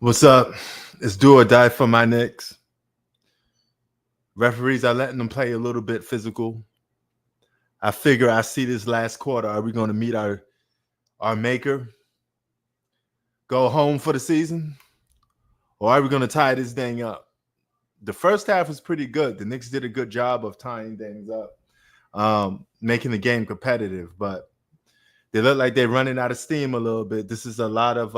What's up? It's do or die for my Knicks. Referees are letting them play a little bit physical. I figure I see this last quarter. Are we going to meet our maker? Go home for the season? Or are we going to tie this thing up? The first half was pretty good. The Knicks did a good job of tying things up, making the game competitive. But they look like they're running out of steam a little bit. This is a lot of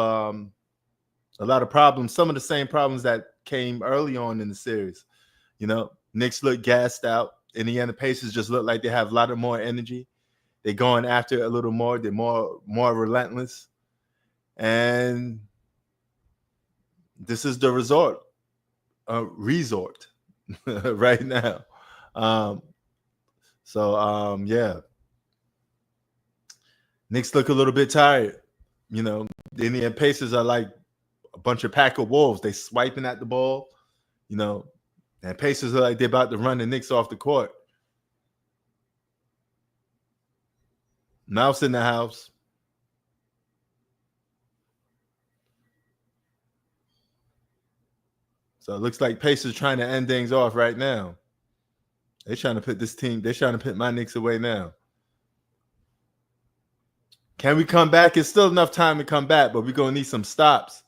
problems. Some of the same problems that came early on in the series. You know, Knicks look gassed out. Indiana Pacers just look like they have a lot of more energy. They're going after it a little more. They're more relentless. And this is the resort right now. Yeah. Knicks look a little bit tired. You know, the Indiana Pacers are like a bunch of pack of wolves. They swiping at the ball, you know, and Pacers are like they're about to run the Knicks off the court. Mouse in the house. So it looks like Pacers trying to end things off right now. They're trying to put my Knicks away now. Can we come back? It's still enough time to come back, but we're going to need some stops.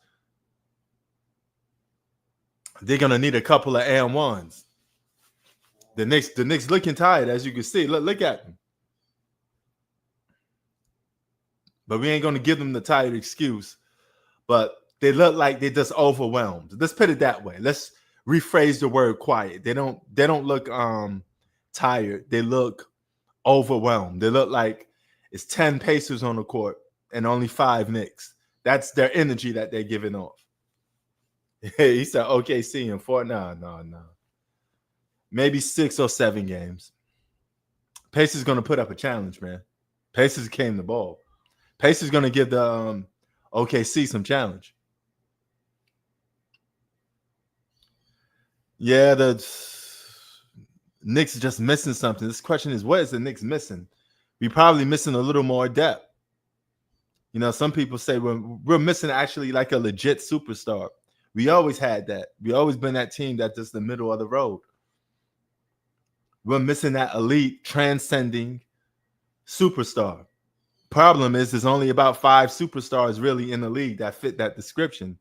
They're going to need a couple of and-ones. The Knicks looking tired, as you can see. Look at them. But we ain't going to give them the tired excuse. But they look like they're just overwhelmed. Let's put it that way. Let's rephrase the word quiet. They don't look tired. They look overwhelmed. They look like it's 10 Pacers on the court and only 5 Knicks. That's their energy that they're giving off. He said OKC in 4. No. Maybe 6 or 7 games. Pacers going to put up a challenge, man. Pacers came the ball. Pacers going to give the OKC some challenge. Yeah, the Knicks just missing something. This question is, what is the Knicks missing? We're probably missing a little more depth. You know, some people say we're missing actually like a legit superstar. We always had that. We always been that team that's just the middle of the road. We're missing that elite, transcending superstar. Problem is, there's only about 5 superstars really in the league that fit that description.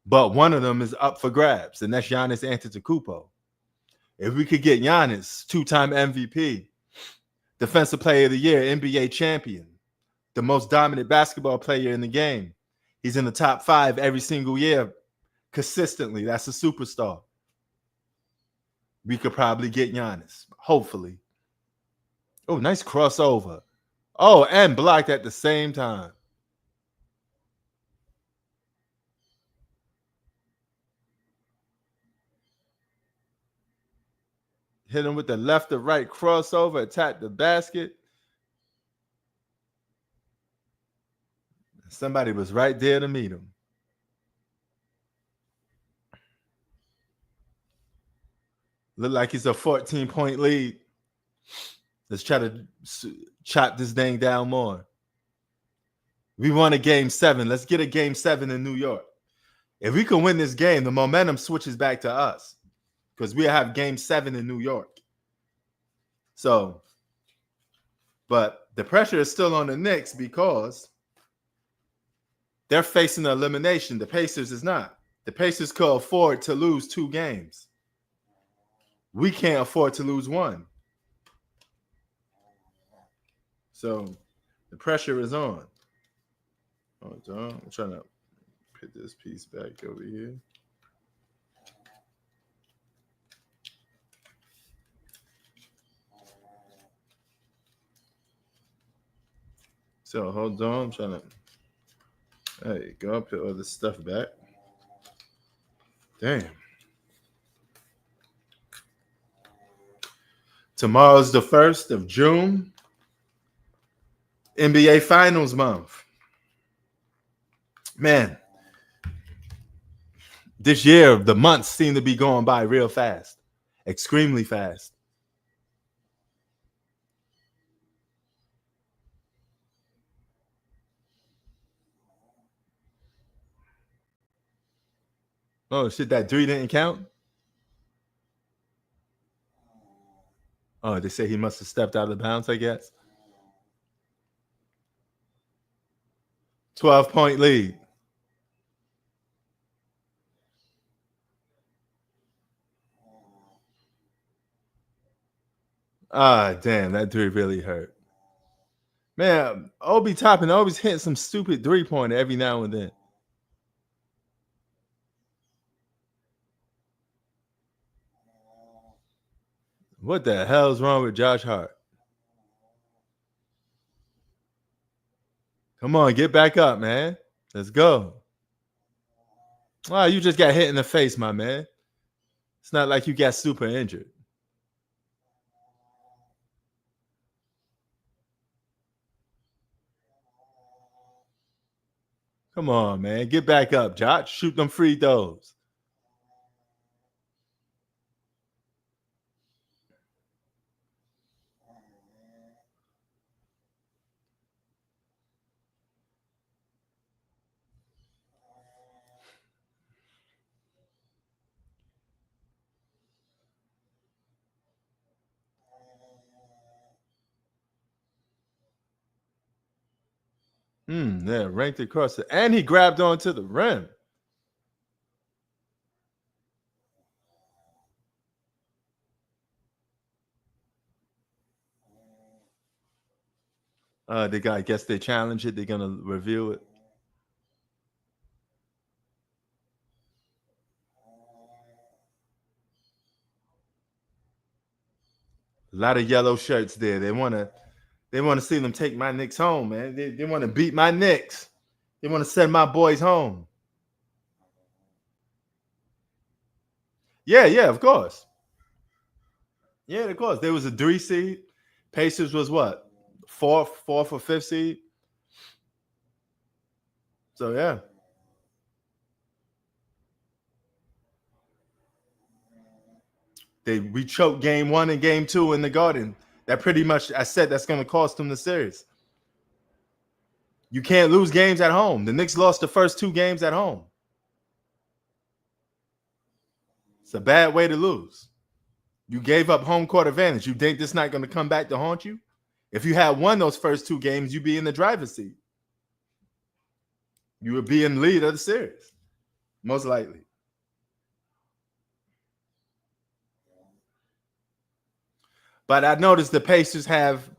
But one of them is up for grabs, and that's Giannis Antetokounmpo. If we could get Giannis, 2-time MVP, Defensive Player of the Year, NBA champion, the most dominant basketball player in the game, he's in the top 5 every single year consistently. That's a superstar. We could probably get Giannis, hopefully. Oh, nice crossover. Oh, and blocked at the same time. Hit him with the left to right crossover, attack the basket. Somebody was right there to meet him. Look like it's a 14-point lead. Let's try to chop this thing down more. We won a game 7. Let's get a game 7 in New York. If we can win this game, the momentum switches back to us because we have game 7 in New York. So, but the pressure is still on the Knicks because they're facing the elimination. The Pacers is not. The Pacers could afford to lose 2 games. We can't afford to lose 1. So the pressure is on. Hold on. I'm trying to put this piece back over here. So hold on. I'm trying to. There you go. Put all this stuff back. Damn. Tomorrow's the 1st of June. NBA Finals month. Man, this year, the months seem to be going by real fast. Extremely fast. Oh shit, that three didn't count. Oh, they say he must have stepped out of bounds. I guess 12-point lead. Ah, damn, that three really hurt. Man, Obi Toppin always hitting some stupid 3-pointer every now and then. What the hell's wrong with Josh Hart? Come on, get back up, man. Let's go. Oh, you just got hit in the face, my man. It's not like you got super injured. Come on, man. Get back up, Josh. Shoot them free throws. Yeah, ranked across it. And he grabbed onto the rim. I guess they challenge it. They're gonna review it. A lot of yellow shirts there. They wanna see them take my Knicks home, man. They want to beat my Knicks. They want to send my boys home. Yeah, yeah, of course. Yeah, of course. There was a 3 seed. Pacers was what? Fourth or fifth seed. So yeah. We choked game one and game two in the Garden. That pretty much I said that's gonna cost them the series. You can't lose games at home. The Knicks lost the first 2 games at home. It's a bad way to lose. You gave up home court advantage. You think this not going to come back to haunt you? If you had won those first 2 games, you'd be in the driver's seat. You would be in lead of the series, most likely. But I noticed the Pacers have.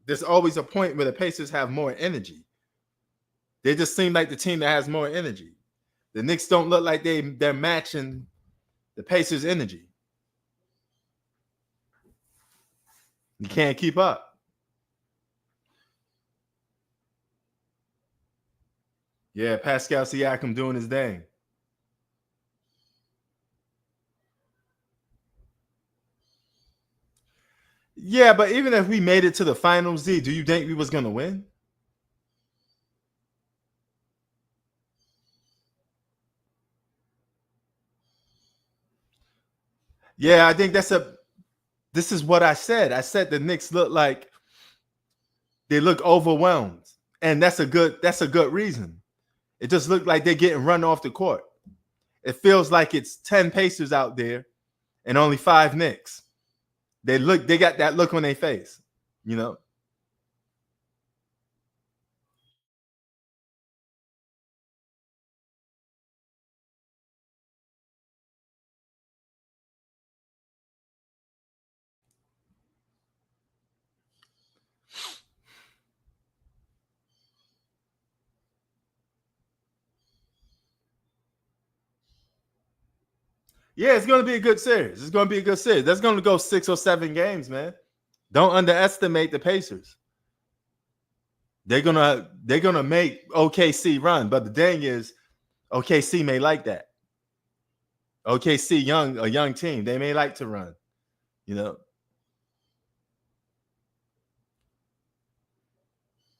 There's always a point where the Pacers have more energy. They just seem like the team that has more energy. The Knicks don't look like they're matching the Pacers' energy. You can't keep up. Yeah, Pascal Siakam doing his thing. Yeah, but even if we made it to the finals, Z, do you think we was gonna win? Yeah, I think that's a. This is what I said. I said the Knicks look like they look overwhelmed, and that's a good reason. It just looked like they're getting run off the court. It feels like it's 10 Pacers out there and only 5 Knicks. They got that look on their face, you know. Yeah, it's gonna be a good series. It's gonna be a good series. That's gonna go 6 or 7 games, man. Don't underestimate the Pacers. They're gonna make OKC run, but the thing is, OKC may like that. OKC a young team. They may like to run. You know,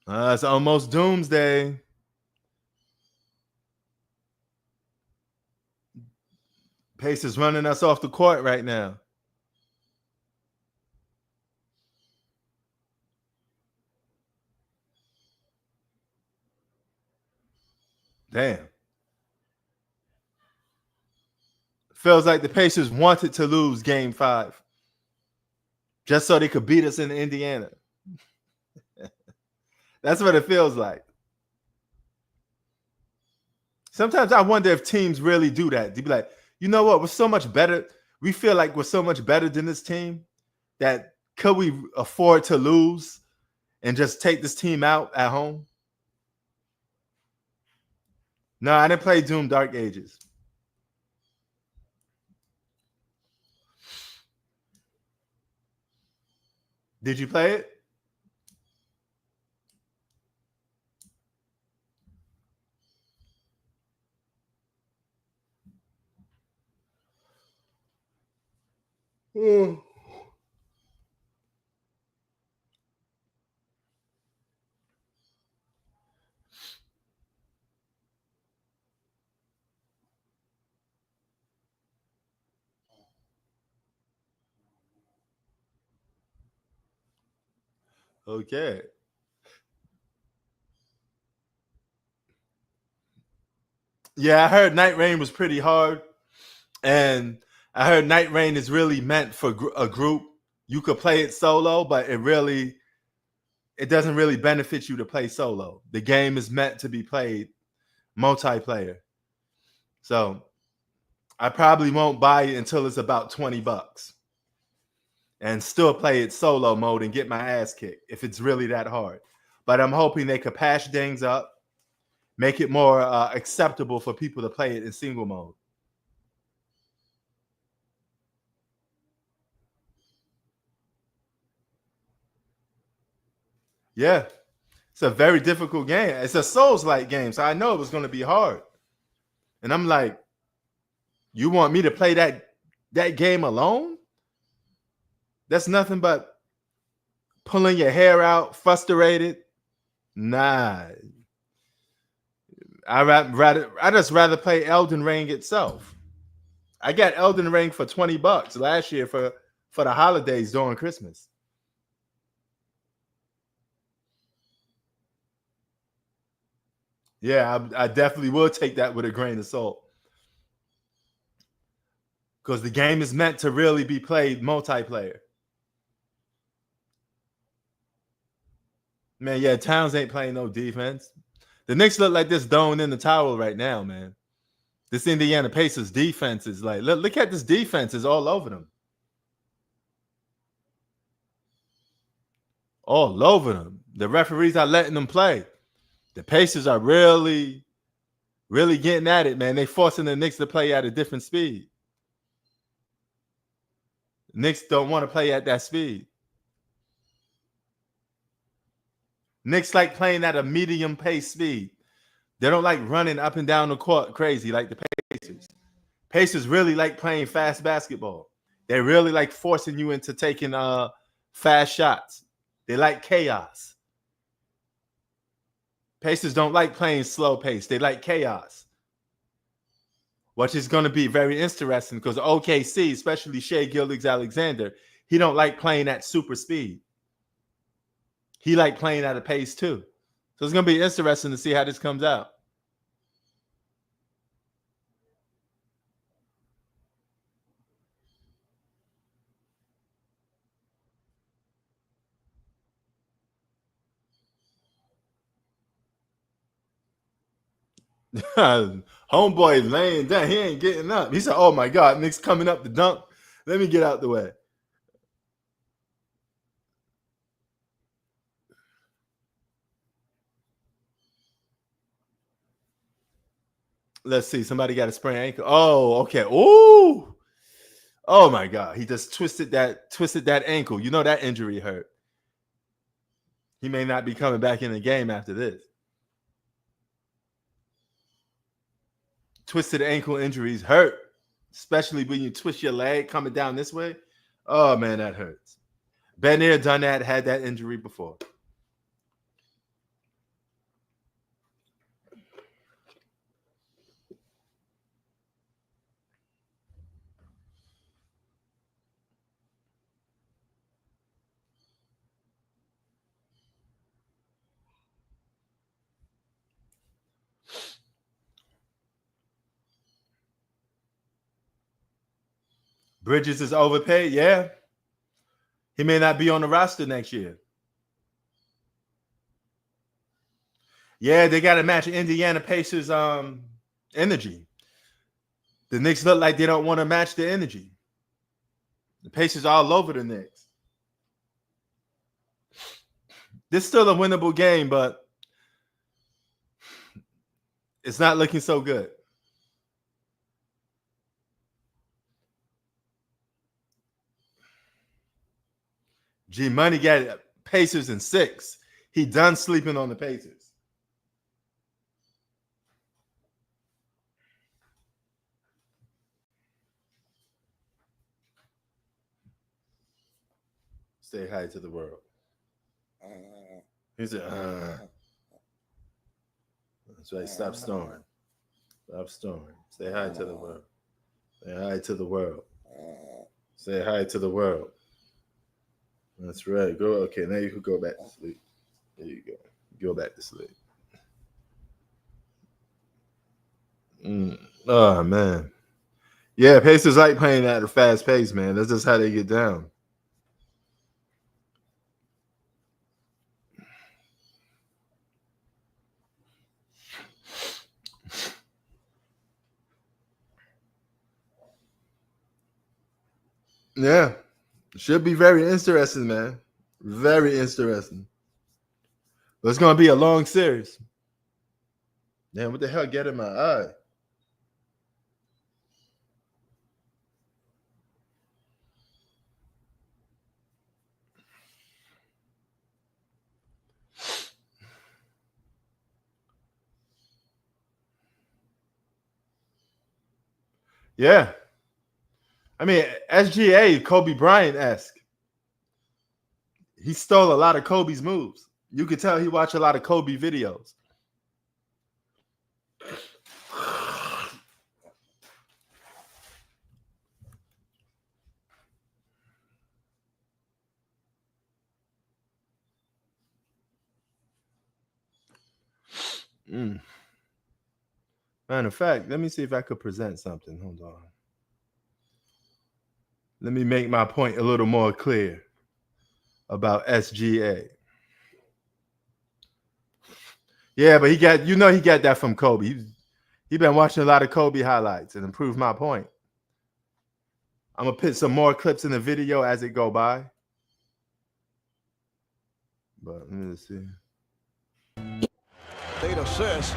it's almost doomsday. Pacers running us off the court right now. Damn. Feels like the Pacers wanted to lose Game 5 just so they could beat us in Indiana. That's what it feels like. Sometimes I wonder if teams really do that. They'd be like, you know what? We're so much better. We feel like we're so much better than this team that could we afford to lose and just take this team out at home? No, I didn't play Doom Dark Ages. Did you play it? Okay. Yeah, I heard Night Rain was pretty hard. And I heard Night Rain is really meant for a group. You could play it solo, but it doesn't really benefit you to play solo. The game is meant to be played multiplayer. So I probably won't buy it until it's about $20 and still play it solo mode and get my ass kicked if it's really that hard. But I'm hoping they could patch things up, make it more acceptable for people to play it in single mode. Yeah, it's a very difficult game. It's a Souls-like game, so I know it was going to be hard. And I'm like, you want me to play that game alone? That's nothing but pulling your hair out, frustrated. Nah, I just rather play Elden Ring itself. I got Elden Ring for $20 last year for the holidays during Christmas. Yeah, I definitely will take that with a grain of salt because the game is meant to really be played multiplayer. Man, yeah, Towns ain't playing no defense. The Knicks look like this thrown in the towel right now, man. This Indiana Pacers defense is like, look at this defense is all over them. All over them. The referees are letting them play. The Pacers are really, really getting at it, man. They forcing the Knicks to play at a different speed. Knicks don't want to play at that speed. Knicks like playing at a medium pace speed. They don't like running up and down the court crazy like the Pacers. Pacers really like playing fast basketball. They really like forcing you into taking fast shots. They like chaos. Pacers don't like playing slow pace. They like chaos, which is going to be very interesting because OKC, especially Shea Gilgeous-Alexander, he don't like playing at super speed. He like playing at a pace too. So it's going to be interesting to see how this comes out. Homeboy laying down. He ain't getting up. He said, "Oh my God, Nick's coming up to dunk. Let me get out the way." Let's see. Somebody got a sprained ankle. Oh, okay. Ooh. Oh my God. He just twisted that ankle. You know that injury hurt. He may not be coming back in the game after this. Twisted ankle injuries hurt, especially when you twist your leg coming down this way. Oh man, that hurts. Ben Air done that, had that injury before. Bridges is overpaid. Yeah. He may not be on the roster next year. Yeah, they got to match Indiana Pacers energy. The Knicks look like they don't want to match the energy. The Pacers are all over the Knicks. This is still a winnable game, but it's not looking so good. G Money got Pacers in 6. He done sleeping on the Pacers. Say hi to the world. He said, That's right. Stop snoring. Stop snoring. Say hi to the world. Say hi to the world. Say hi to the world. That's right. Go. Okay, now you can go back to sleep. There you go. Go back to sleep. Oh, man. Yeah, Pacers like playing at a fast pace, man. That's just how they get down. Yeah. Should be very interesting, man. Very interesting. But it's going to be a long series. Damn, what the hell get in my eye? Yeah. I mean, SGA, Kobe Bryant-esque. He stole a lot of Kobe's moves. You could tell he watched a lot of Kobe videos. Matter of fact, let me see if I could present something. Hold on. Let me make my point a little more clear about SGA. Yeah, but he got that from Kobe. He been watching a lot of Kobe highlights and improved my point. I'm gonna put some more clips in the video as it go by. But let me see. 8 assists.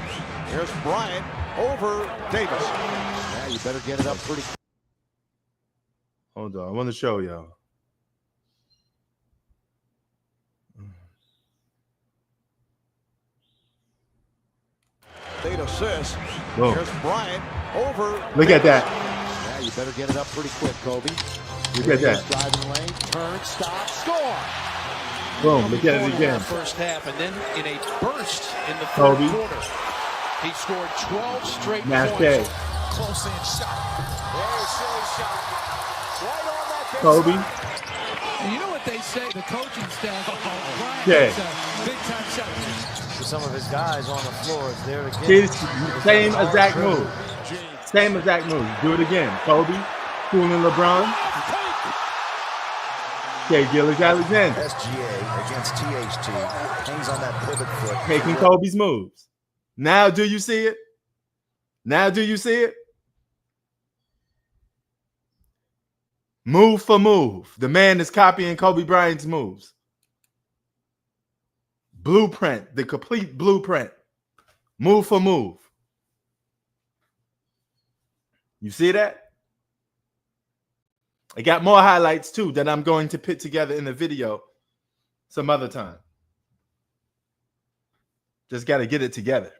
Here's Bryant over Davis. Yeah, you better get it up pretty. Hold on, I want to show y'all. 8 assists. Whoa. Here's Bryant over. Look Davis. at that. Yeah, you better get it up pretty quick, Kobe. Look at that. Driving lane, turn, stop, score. Boom, look at it again. First half, and then in a burst in the third Kobe. quarter, he scored 12 straight Nash points. Close in shot. Very silly shot. Right on that baseline. Kobe. And you know what they say, the coaching staff, Yeah. big-time shot. Some of his guys on the floor is there again. His same exact move. Same exact move. Do it again. Kobe, fooling LeBron. Okay, Gilgeous-Alexander. SGA against THT. Hangs on that pivot foot. Taking Kobe's moves. Now do you see it? Now do you see it? Move for move. The man is copying Kobe Bryant's moves. Blueprint, the complete blueprint. Move for move. You see that? I got more highlights too that I'm going to put together in the video some other time. Just got to get it together.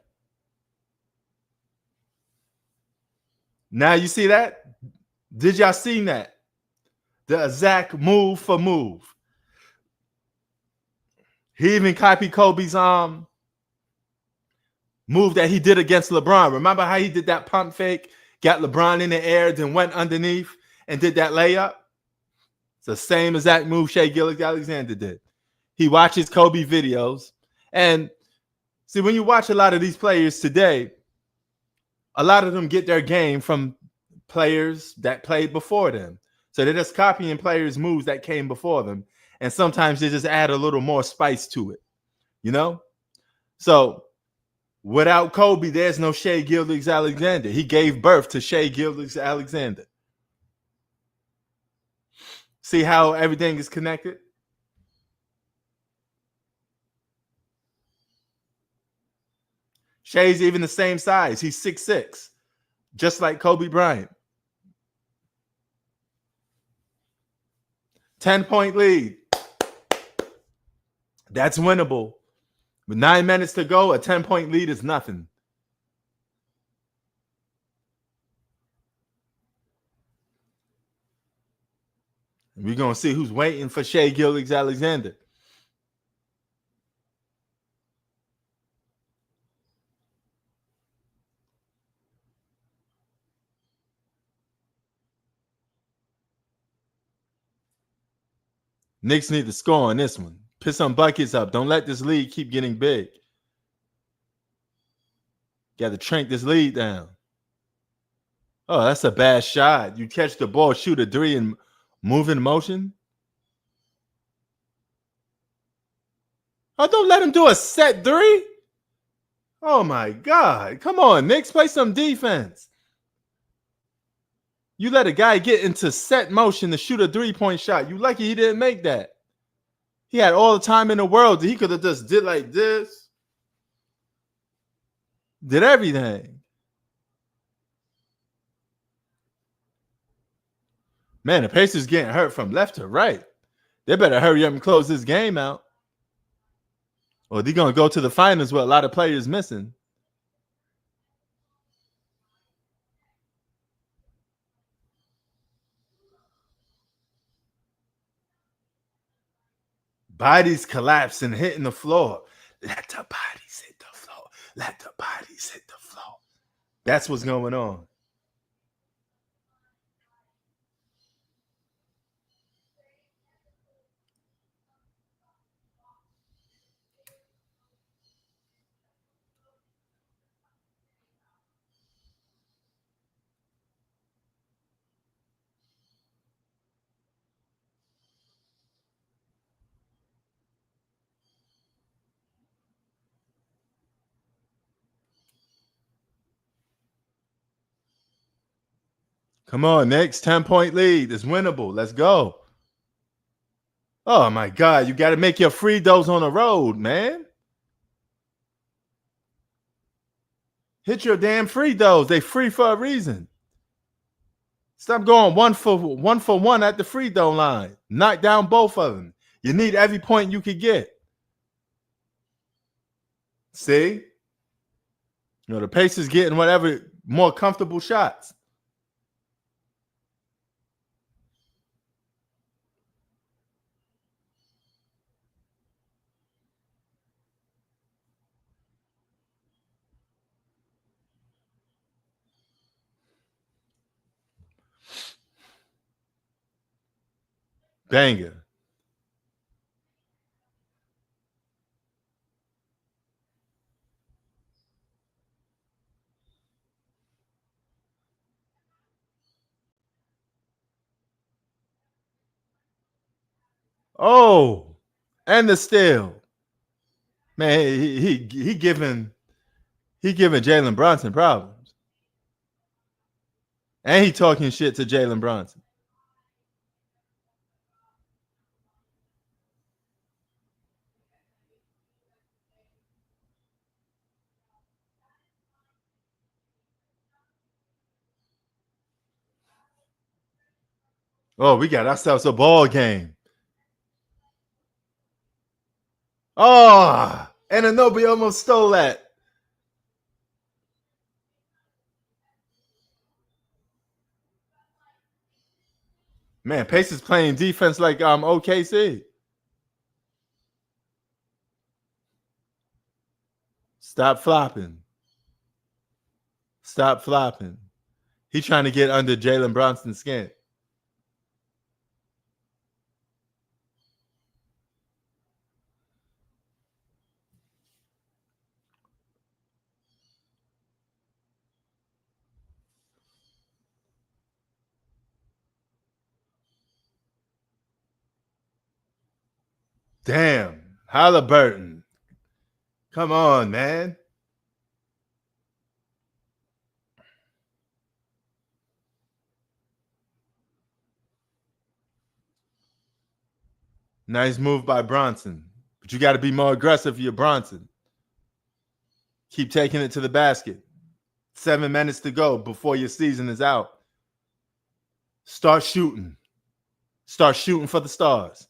Now you see that? Did y'all see that? The exact move for move. He even copied Kobe's move that he did against LeBron. Remember how he did that pump fake, got LeBron in the air, then went underneath and did that layup? It's the same exact move Shai Gilgeous-Alexander did. He watches Kobe videos. And see, when you watch a lot of these players today, a lot of them get their game from players that played before them. So they're just copying players' moves that came before them. And sometimes they just add a little more spice to it, you know? So without Kobe, there's no Shea Gilgeous-Alexander. He gave birth to Shea Gilgeous-Alexander. See how everything is connected? Shea's even the same size. He's 6'6", just like Kobe Bryant. 10-point lead. That's winnable. With 9 minutes to go, a 10-point lead is nothing. And we're going to see who's waiting for Shea Gilgeous-Alexander. Knicks need to score on this one. Put some buckets up. Don't let this lead keep getting big. Got to shrink this lead down. Oh, that's a bad shot. You catch the ball, shoot a three, and move in motion. Oh, don't let him do a set three. Oh, my God. Come on, Knicks. Play some defense. You let a guy get into set motion to shoot a three-point shot. You lucky he didn't make that. He had all the time in the world. He could have just did like this. Did everything. Man, the Pacers getting hurt from left to right. They better hurry up and close this game out. Or they're going to go to the finals with a lot of players missing. Bodies collapsing, hitting the floor. Let the bodies hit the floor. Let the bodies hit the floor. That's what's going on. Come on, Knicks. 10-point lead. It's winnable. Let's go. Oh, my God. You got to make your free throws on the road, man. Hit your damn free throws. They free for a reason. Stop going one for one at the free throw line. Knock down both of them. You need every point you could get. See? You know, the Pacers getting whatever more comfortable shots. Banger. Oh, and the steal. Man, he giving Jalen Brunson problems. And he talking shit to Jalen Brunson. Oh, we got ourselves a ball game. Oh, Anunoby almost stole that. Man, Pacers playing defense like OKC. Stop flopping. Stop flopping. He trying to get under Jalen Brunson's skin. Damn. Halliburton. Come on, man. Nice move by Bronson. But you got to be more aggressive for your Bronson. Keep taking it to the basket. 7 minutes to go before your season is out. Start shooting. Start shooting for the stars.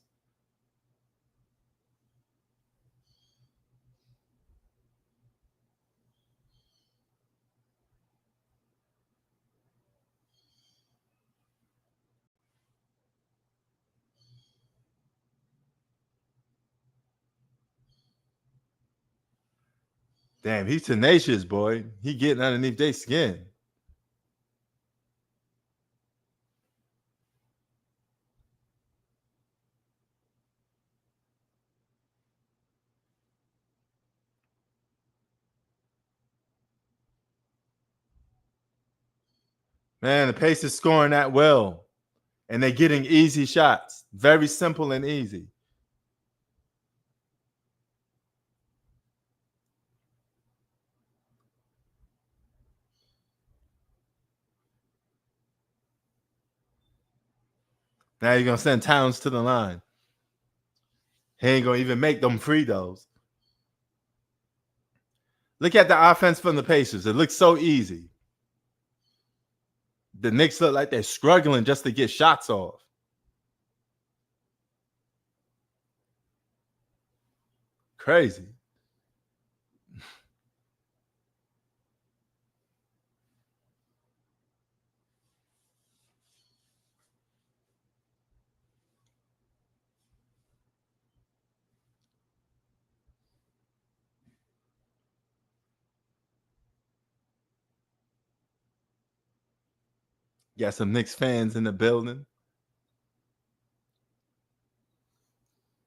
Damn, he's tenacious, boy. He getting underneath their skin. Man, the Pacers scoring that well. And they're getting easy shots. Very simple and easy. Now you're going to send Towns to the line. He ain't going to even make them free throws. Look at the offense from the Pacers. It looks so easy. The Knicks look like they're struggling just to get shots off. Crazy. Got some Knicks fans in the building.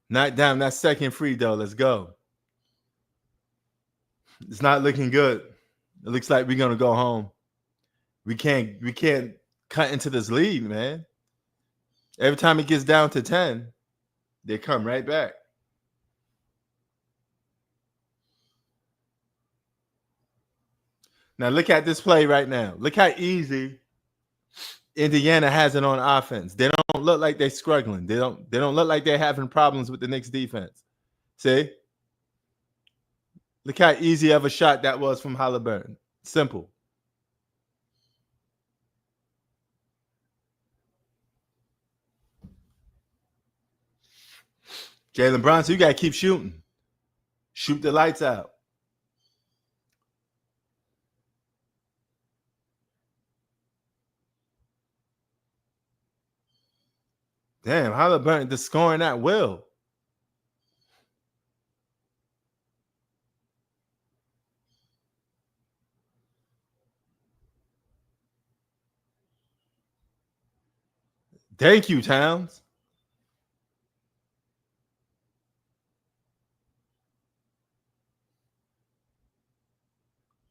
Knock down that second free throw. Let's go. It's not looking good. It looks like we're gonna go home. We can't cut into this lead, man. Every time it gets down to 10, they come right back. Now look at this play right now. Look how easy Indiana has it on offense. They don't look like they're struggling. They don't look like they're having problems with the Knicks defense. See? Look how easy of a shot that was from Halliburton. Simple. Jalen Brunson, you got to keep shooting. Shoot the lights out. Damn, Halliburton just scoring at will. Thank you, Towns.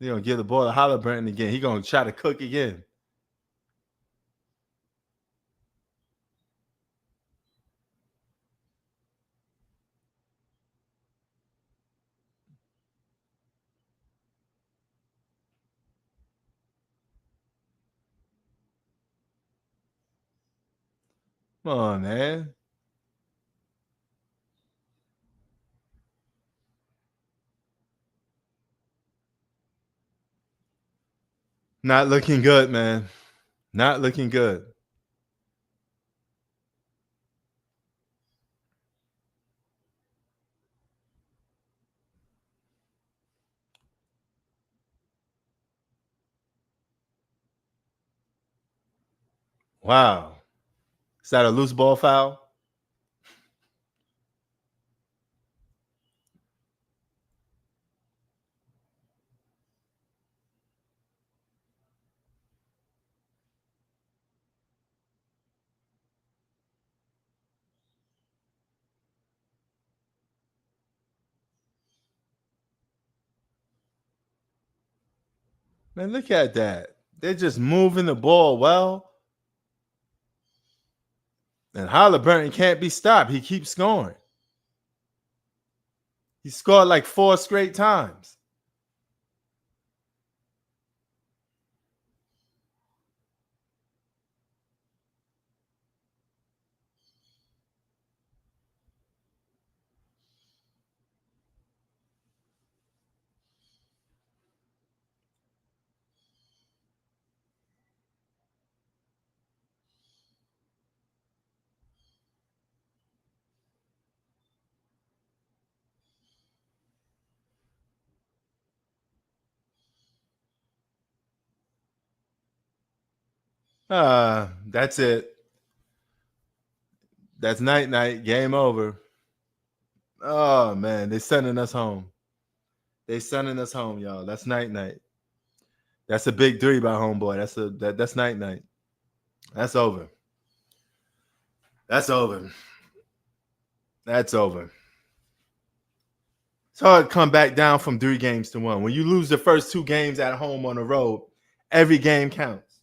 They're going to give the ball to Halliburton again. He's going to try to cook again. Come on, man. Not looking good, man. Not looking good. Wow. Is that a loose ball foul? Man, look at that. They're just moving the ball well. And Halliburton can't be stopped. He keeps scoring. He scored like 4 straight times. That's it. That's night. Game over. Oh man, they sending us home. They sending us home, y'all. That's night. That's a big 3 by homeboy. That's night. That's over. That's over. That's over. It's hard to come back down from 3 games to 1. When you lose the first 2 games at home on the road, every game counts.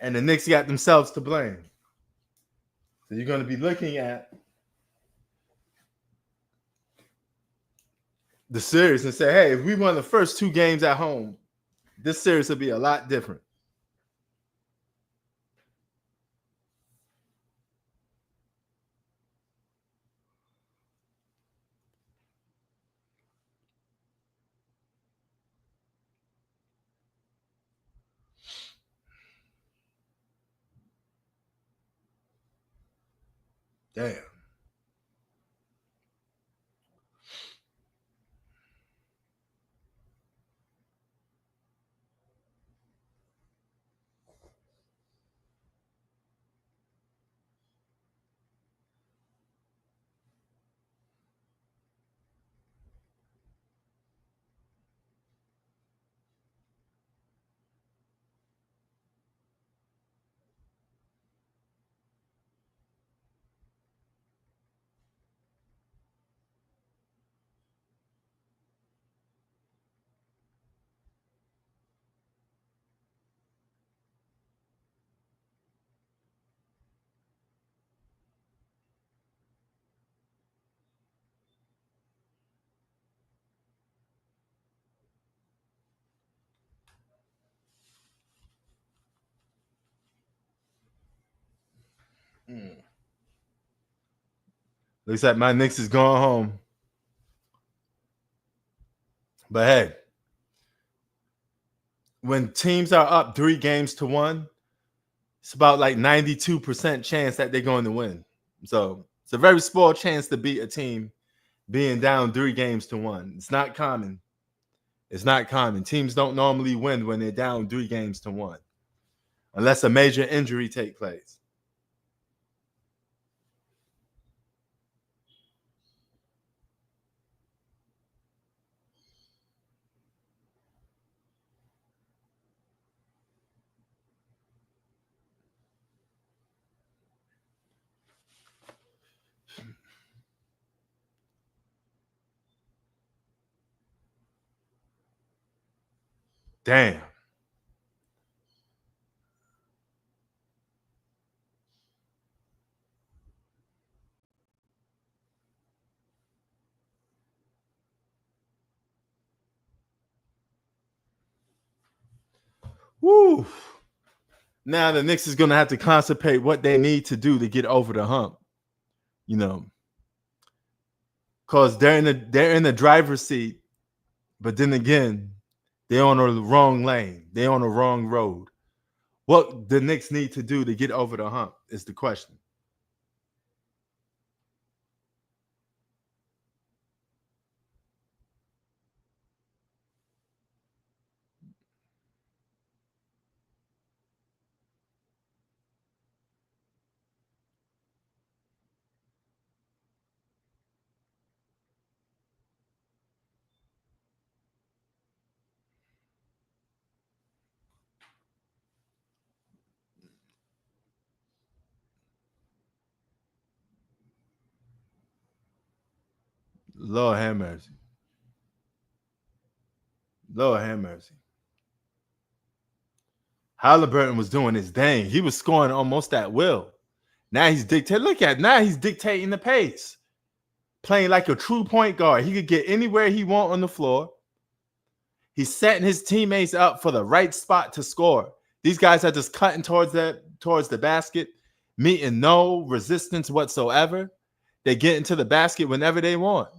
And the Knicks got themselves to blame. So you're going to be looking at the series and say, hey, if we won the first 2 games at home, this series will be a lot different. Damn. Looks like my Knicks is going home. But hey, when teams are up 3 games to 1, it's about like 92% chance that they're going to win. So it's a very small chance to beat a team being down 3 games to 1. It's not common. It's not common. Teams don't normally win when they're down 3 games to 1, unless a major injury take place. Damn. Woo. Now the Knicks is going to have to concentrate what they need to do to get over the hump. You know, because they're in the driver's seat, but then again, they're on the wrong lane. They're on the wrong road. What the Knicks need to do to get over the hump is the question. Lord have mercy. Lord have mercy. Halliburton was doing his thing. He was scoring almost at will. Now he's dictating. Look at now he's dictating the pace. playing like a true point guard. He could get anywhere he want on the floor. He's setting his teammates up for the right spot to score. These guys are just cutting towards the basket, meeting no resistance whatsoever. They get into the basket whenever they want.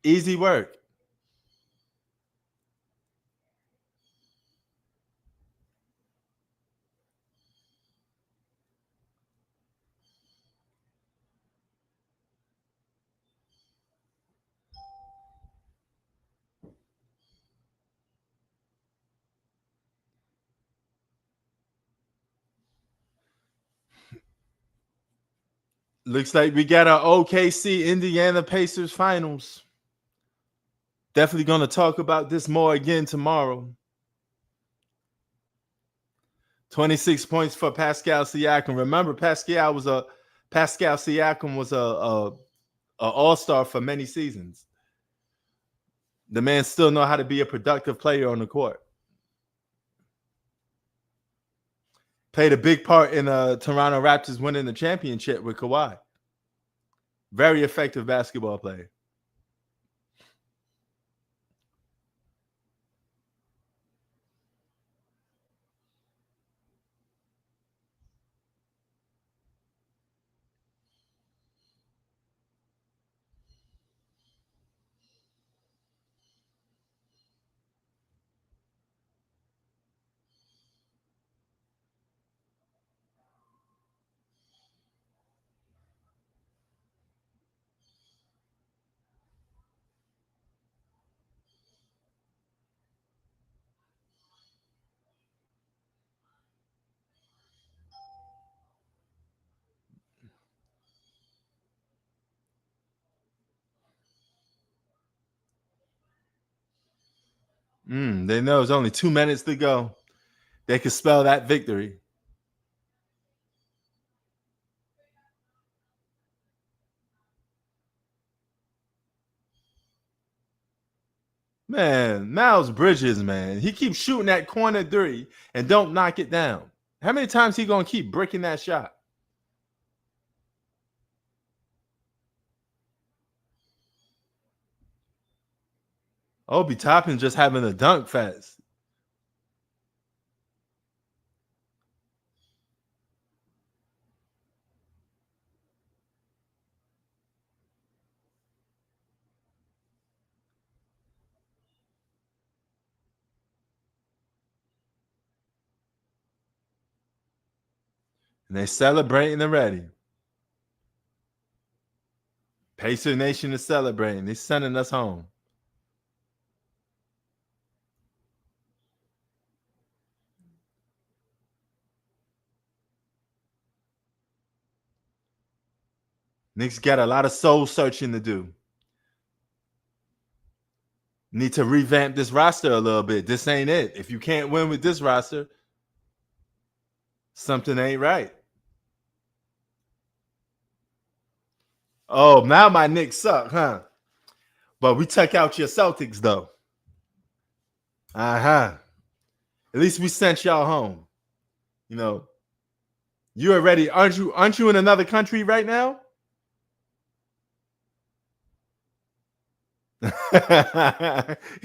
Easy work. Looks like we got our OKC Indiana Pacers finals. Definitely going to talk about this more again tomorrow. 26 points for Pascal Siakam. Remember, Pascal Siakam was a all-star for many seasons. The man still know how to be a productive player on the court. Played a big part in Toronto Raptors winning the championship with Kawhi. Very effective basketball player. They know it's only 2 minutes to go. They could spell that victory. Man, Miles Bridges, man. He keeps shooting that corner three and don't knock it down. How many times he going to keep breaking that shot? Obi Toppin just having a dunk fest. And they celebrating already. Pacer Nation is celebrating. They're sending us home. Knicks got a lot of soul searching to do. Need to revamp this roster a little bit. This ain't it. If you can't win with this roster, something ain't right. Oh, now my Knicks suck, huh? But we took out your Celtics, though. Uh-huh. At least we sent y'all home. You know, you already, aren't you in another country right now?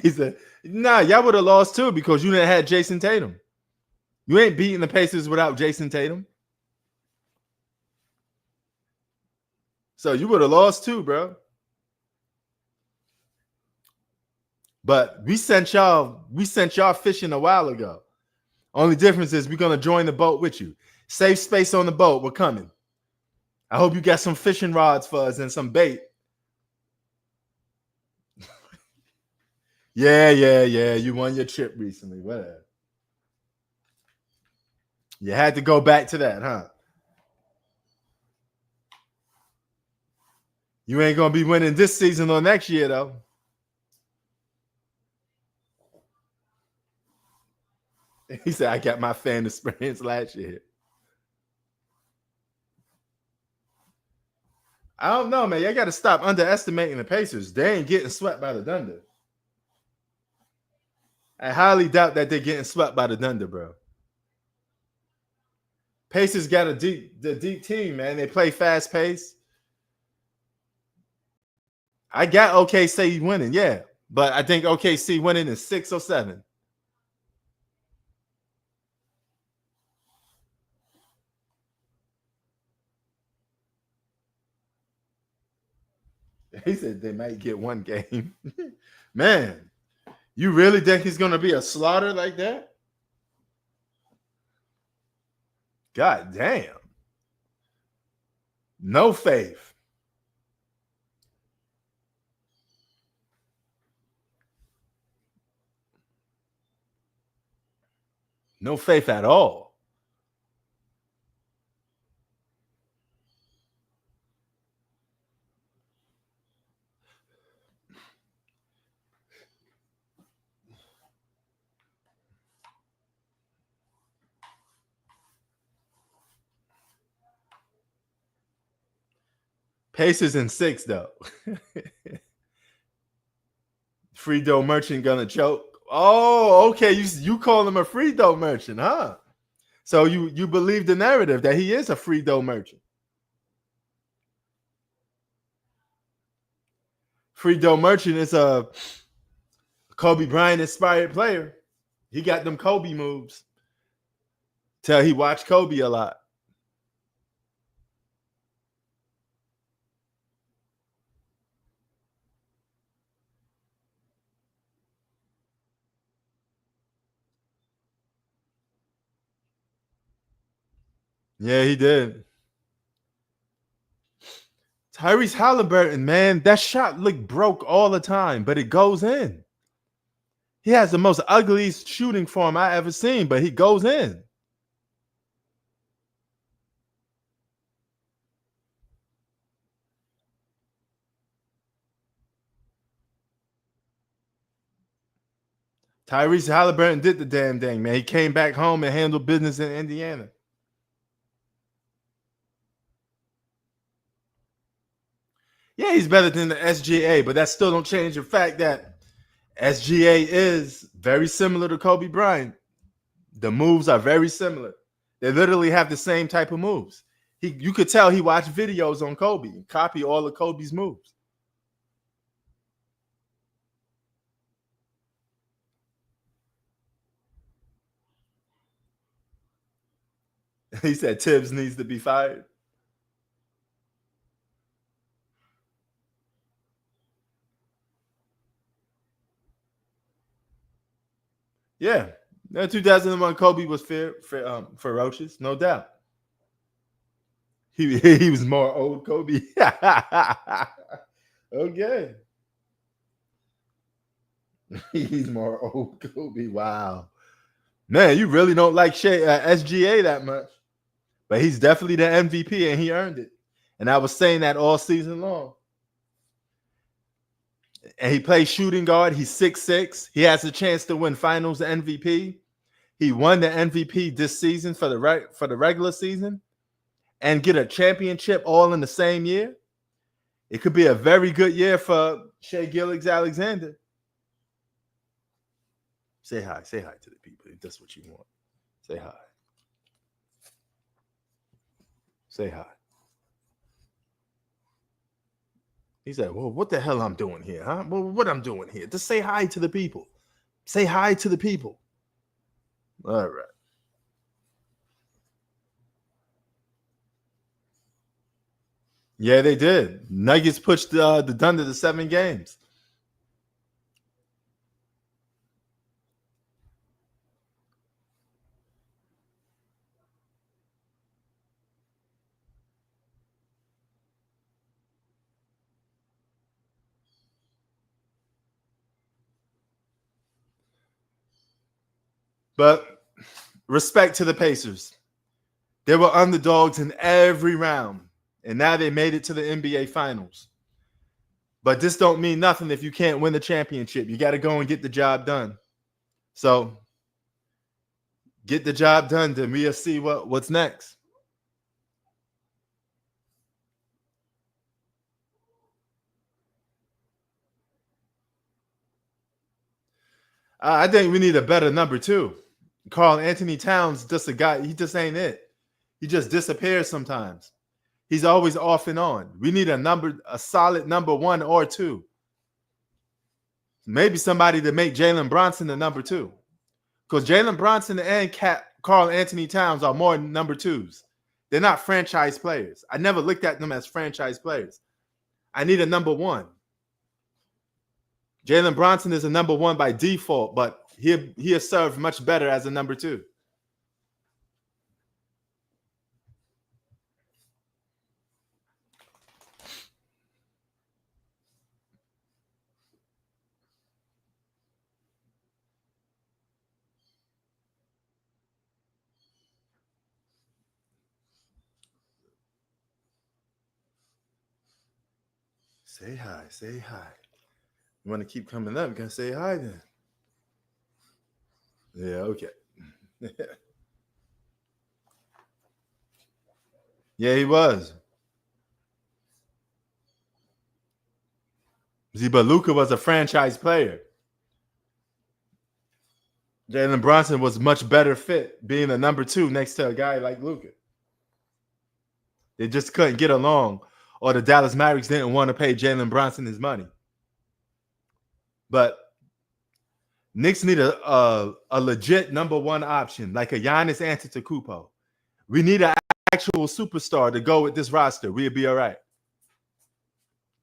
He said, nah, y'all would have lost too because you didn't have Jason Tatum. You ain't beating the Pacers without Jason Tatum. So you would have lost too, bro. But we sent y'all fishing a while ago. Only difference is we're gonna join the boat with you. Safe space on the boat. We're coming. I hope you got some fishing rods for us and some bait. Yeah. You won your trip recently. Whatever. You had to go back to that, huh? You ain't gonna be winning this season or next year, though. He said, I got my fan experience last year. I don't know, man. You got to stop underestimating the Pacers. They ain't getting swept by the Thunder. I highly doubt that they're getting swept by the Thunder, bro. Pacers got the deep team, man. They play fast pace. I got OKC winning, yeah. But I think OKC winning in 6 or 7. He said they might get one game. Man, you really think he's going to be a slaughter like that? God damn. No faith. No faith at all. Pacers in 6, though. Free throw merchant gonna choke. Oh, okay. You call him a free throw merchant, huh? So you believe the narrative that he is a free throw merchant. Free throw merchant is a Kobe Bryant inspired player. He got them Kobe moves. Tell he watched Kobe a lot. Yeah, he did. Tyrese Halliburton, man, that shot looked broke all the time, but it goes in. He has the most ugliest shooting form I ever seen, but he goes in. Tyrese Halliburton did the damn thing, man. He came back home and handled business in Indiana. Yeah, he's better than the SGA, but that still don't change the fact that SGA is very similar to Kobe Bryant. The moves are very similar. They literally have the same type of moves. You could tell he watched videos on Kobe and copy all of Kobe's moves. He said Tibbs needs to be fired. Yeah. That 2001 Kobe was ferocious, no doubt. He was more old Kobe. Okay. He's more old Kobe. Wow. Man, you really don't like SGA that much. But he's definitely the MVP and he earned it. And I was saying that all season long. And he plays shooting guard. He's 6'6". He has a chance to win finals MVP. He won the MVP this season for the regular season and get a championship all in the same year. It could be a very good year for Shai Gilgeous-Alexander. Say hi to the people if that's what you want. Say hi. Say hi. He said, well, what the hell I'm doing here, huh? Well, what I'm doing here? Just say hi to the people. Say hi to the people. All right. Yeah, they did. Nuggets pushed the Thunder to 7 games. But respect to the Pacers. They were underdogs in every round, and now they made it to the NBA Finals. But this don't mean nothing if you can't win the championship. You got to go and get the job done. So get the job done, then we'll see what's next. I think we need a better number 2. Karl Anthony Towns, just a guy. He just ain't it. He just disappears sometimes. He's always off and on. We need a solid number 1 or 2. Maybe somebody to make Jalen Brunson the number 2. Because Jalen Brunson and Karl Anthony Towns are more number 2s. They're not franchise players. I never looked at them as franchise players. I need a number 1. Jalen Brunson is a number 1 by default, but he'll serve much better as a number 2. Say hi, say hi. You want to keep coming up, you can say hi then. Yeah, okay. Yeah, he was. See, but Luka was a franchise player. Jalen Brunson was much better fit being a number 2 next to a guy like Luka. They just couldn't get along, or the Dallas Mavericks didn't want to pay Jalen Brunson his money. But Knicks need a legit number 1 option, like a Giannis Antetokounmpo. We need an actual superstar to go with this roster. We'll be all right.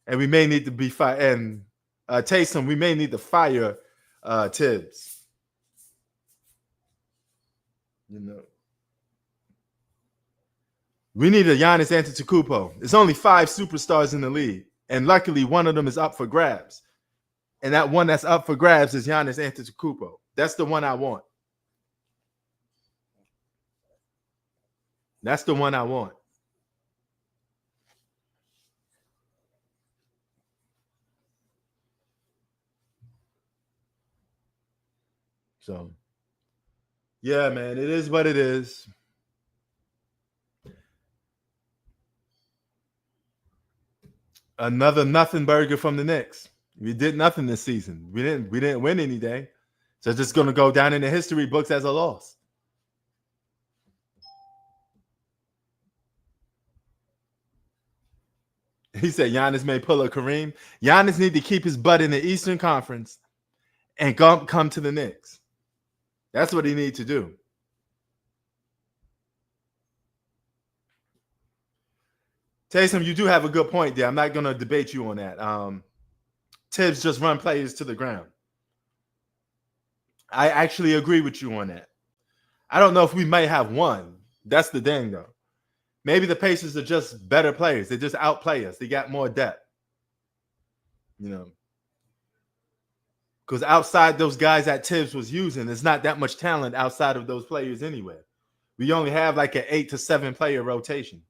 And we may need to be and Taysom, we may need to fire Tibbs. You know, we need a Giannis Antetokounmpo. There's only 5 superstars in the league, and luckily one of them is up for grabs. And that one that's up for grabs is Giannis Antetokounmpo. That's the one I want. That's the one I want. So, yeah, man, it is what it is. Another nothing burger from the Knicks. We did nothing this season. We didn't win anything. So it's just going to go down in the history books as a loss. He said Giannis may pull a Kareem. Giannis need to keep his butt in the Eastern Conference and come to the Knicks. That's what he needs to do. Taysom, you do have a good point there. I'm not going to debate you on that. Tibbs just run players to the ground. I actually agree with you on that. I don't know if we might have one. That's the thing, though. Maybe the Pacers are just better players. They just outplay us. They got more depth. You know. Because outside those guys that Tibbs was using, there's not that much talent outside of those players anyway. We only have like an 8 to 7 player rotation.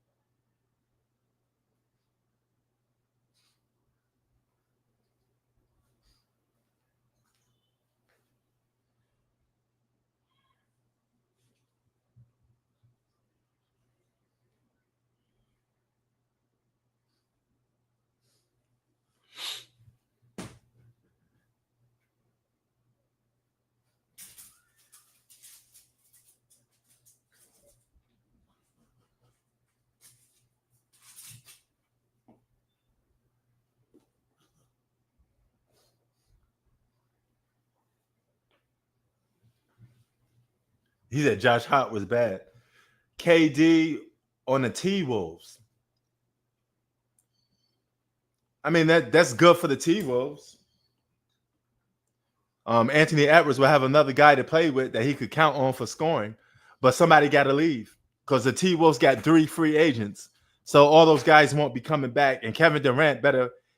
He said Josh Hart was bad. KD on the T-Wolves. I mean, that's good for the T-Wolves. Anthony Edwards will have another guy to play with that he could count on for scoring, but somebody got to leave because the T-Wolves got 3 free agents. So all those guys won't be coming back, and Kevin Durant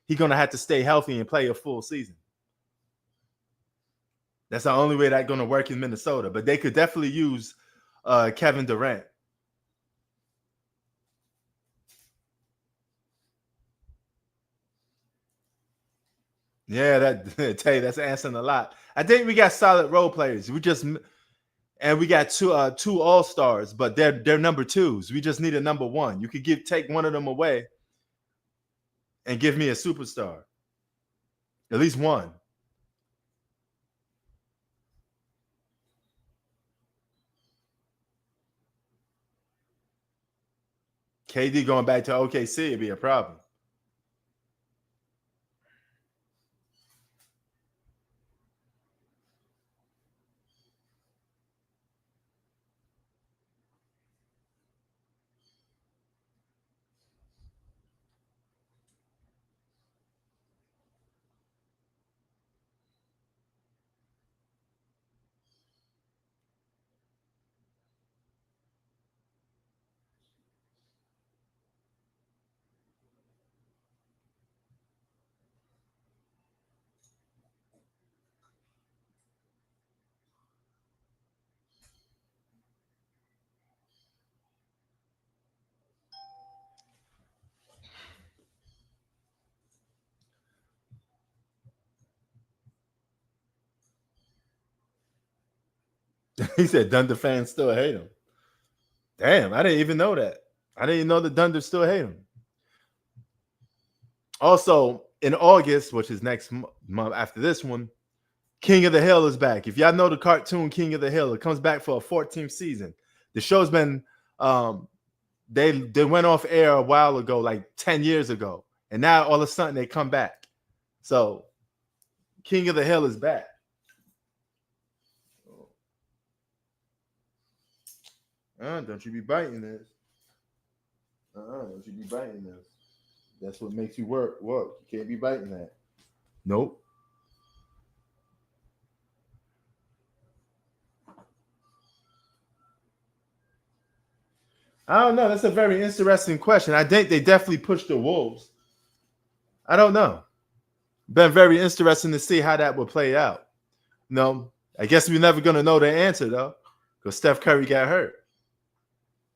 he's going to have to stay healthy and play a full season. That's the only way that's going to work in Minnesota, but they could definitely use Kevin Durant. Yeah, that's answering a lot. I think we got solid role players. We got two all-stars, but they're number 2s. We just need a number 1. You could take one of them away and give me a superstar. At least one. KD going back to OKC would be a problem. He said Thunder fans still hate him. Damn, I didn't even know that. I didn't even know the Thunder still hate him. Also, in August, which is next month after this one, King of the Hill is back. If y'all know the cartoon King of the Hill, it comes back for a 14th season. The show's been they went off air a while ago, like 10 years ago, and now all of a sudden they come back. So King of the Hill is back. Don't you be biting this. Don't you be biting this. That's what makes you work. You can't be biting that. Nope. I don't know. That's a very interesting question. I think they definitely pushed the Wolves. I don't know. Been very interesting to see how that would play out. No, I guess we're never going to know the answer, though, because Steph Curry got hurt.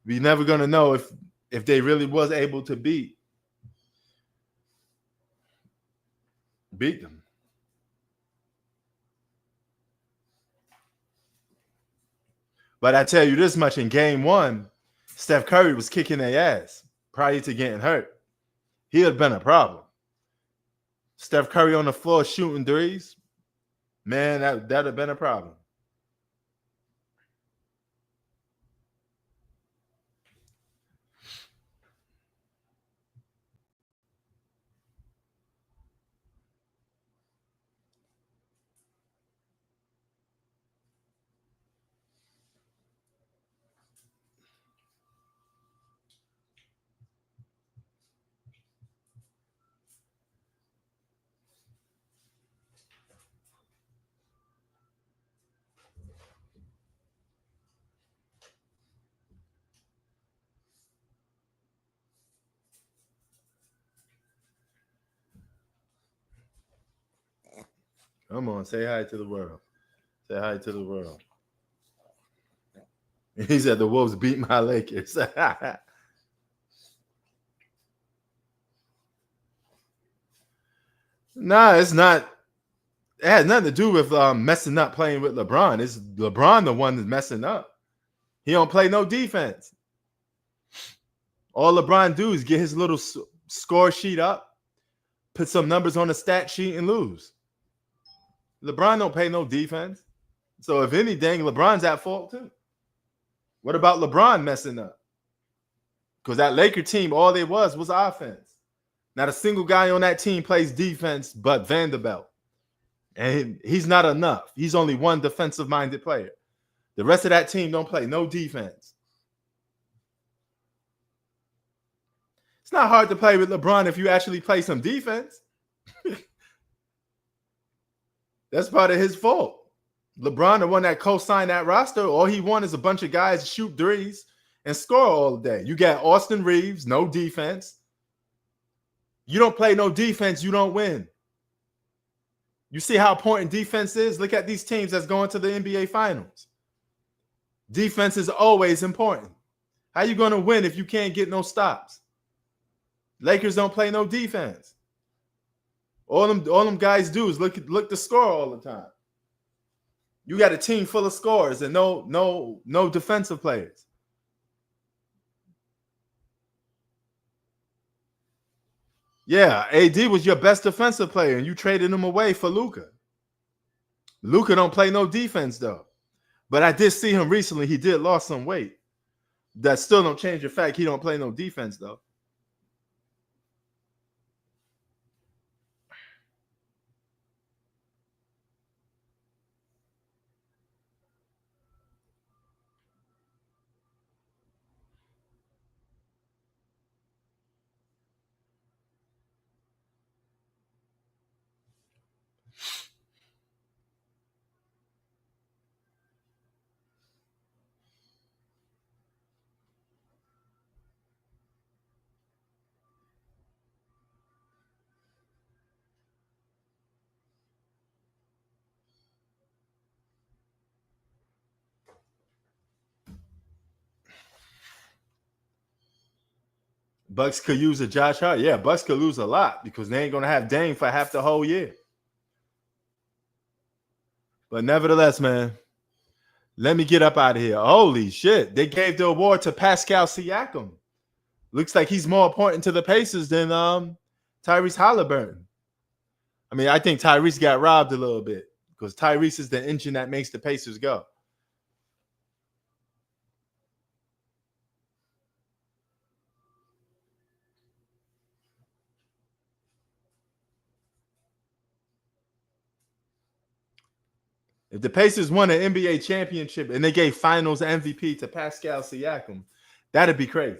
We're never going to know if they really was able to beat them. But I tell you this much, in game one, Steph Curry was kicking their ass prior to getting hurt. He had been a problem. Steph Curry on the floor shooting threes, man, that'd have been a problem. Come on, say hi to the world. Say hi to the world. He said the Wolves beat my Lakers. Nah, it's not. It has nothing to do with messing up playing with LeBron. It's LeBron the one that's messing up. He don't play no defense. All LeBron do is get his little score sheet up, put some numbers on the stat sheet, and lose. LeBron don't play no defense. So if anything, LeBron's at fault too. What about LeBron messing up? Because that Laker team, all they was offense. Not a single guy on that team plays defense but Vanderbilt. And he's not enough. He's only one defensive-minded player. The rest of that team don't play no defense. It's not hard to play with LeBron if you actually play some defense. That's part of his fault. LeBron, the one that co-signed that roster, all he wants is a bunch of guys to shoot threes and score all day. You got Austin Reeves, no defense. You don't play no defense, you don't win. You see how important defense is? Look at these teams that's going to the NBA Finals. Defense is always important. How you going to win if you can't get no stops? Lakers don't play no defense. All them guys do is look to score all the time. You got a team full of scorers and no defensive players. Yeah, AD was your best defensive player, and you traded him away for Luka. Luka don't play no defense, though. But I did see him recently. He did lost some weight. That still don't change the fact he don't play no defense, though. Bucks could use a Josh Hart. Yeah, Bucks could lose a lot because they ain't gonna have Dame for half the whole year. But nevertheless, man, let me get up out of here. Holy shit. They gave the award to Pascal Siakam. Looks like he's more important to the Pacers than Tyrese Halliburton. I mean, I think Tyrese got robbed a little bit because Tyrese is the engine that makes the Pacers go. If the Pacers won an NBA championship and they gave finals MVP to Pascal Siakam, that'd be crazy.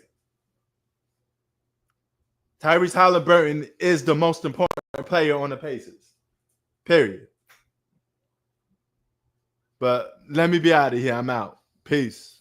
Tyrese Halliburton is the most important player on the Pacers. Period. But let me be out of here. I'm out. Peace.